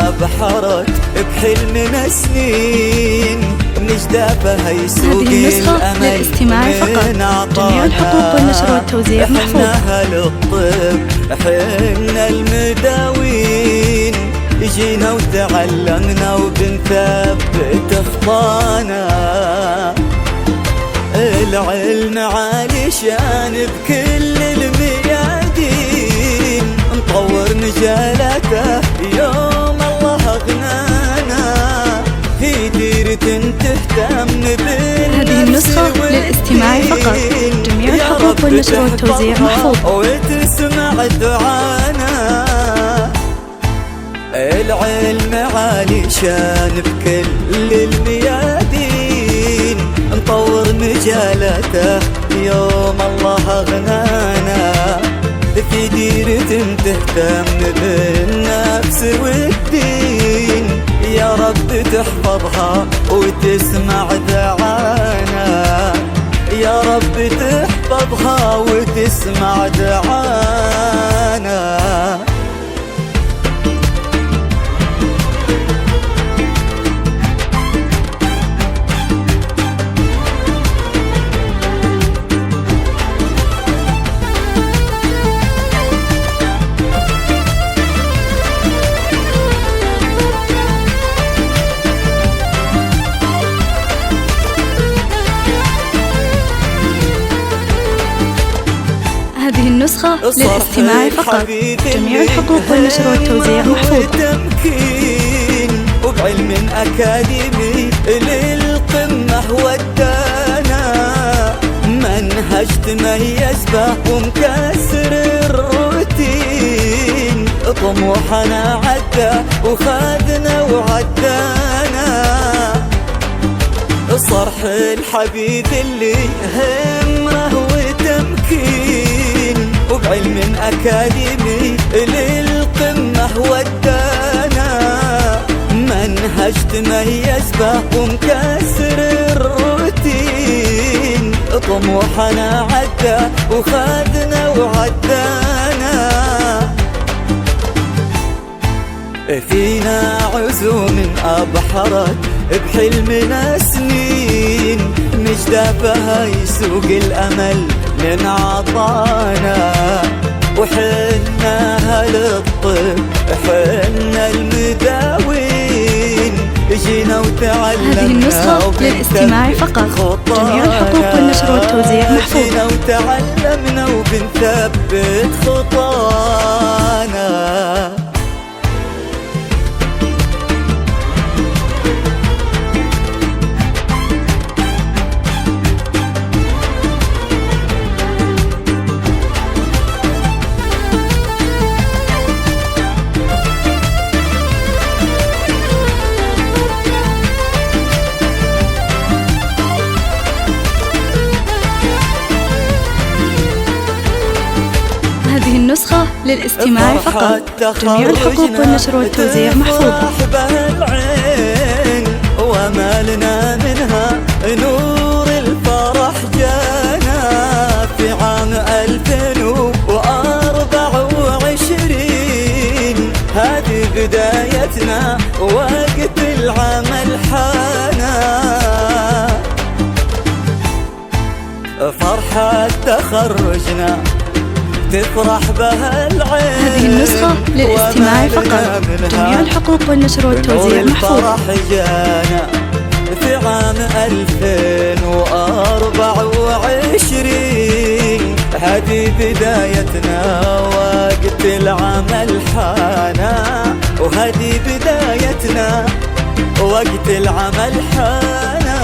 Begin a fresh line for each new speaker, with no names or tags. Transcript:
أبحرت بحلمنا سنين نجدافها يسوق الأمل
للاستماع فقط. جميع الحقوق والنشر والتوزيع محفوظ.
احنا أهل الطب احنا المداوين جينا وتعلمنا وبنثبت خطانا. العلم عالي شان بكل الميادين نطور مجالاته يوم الله أغنانا. في ديرة تهتم بالنفس
هذه النسخة للاستماع فقط. جميع الحقوق والنشر والتوزيع محفوظ.
وتسمع دعانا. العلم عالي شان بكل الميادين نطور مجالاته يوم الله أغنانا. في ديرة تهتم بالنفس والدين يا رب تحفظها وتسمع دعانا. يا رب تحفظها وتسمع دعانا.
هذه النسخة للاستماع فقط. جميع الحقوق والنشر والتوزيع محفوظ.
وبعلم أكاديمي للقمة ودانا. منهج تميز به ومكسر الروتين طموحنا عدى وخذنا وعدانا. صرح الحبيب اللي همه وتمكين وبعلم أكاديمي للقمة ودانا. منهج تميز به ومكسر الروتين طموحنا عدى وخذنا وعدانا. فينا عزوم أبحرت بحلمنا سنين نجدافها يسوق الأمل من عطانا. وحنا أهل الطب حنا المداوين جينا وتعلمنا.
هذه النسخة للاستماع فقط. جميع الحقوق والنشر والتوزيع محفوظ.
جينا وتعلمنا وبنثبت خطانا.
هذه النسخة للاستماع فقط. جميع الحقوق والنشر والتوزيع محفوظة.
وما لنا منها نور الفرح جانا. في عام 2024 هذه بدايتنا وقت العمل حانا. فرحة تخرجنا تفرح بها العين.
هذه النسخة للاستماع فقط. جميع الحقوق والنشر والتوزيع محفوظ.
الفرح جانا في عام 2024 هذه بدايتنا وقت العمل حانا. وهذه بدايتنا وقت العمل حانا.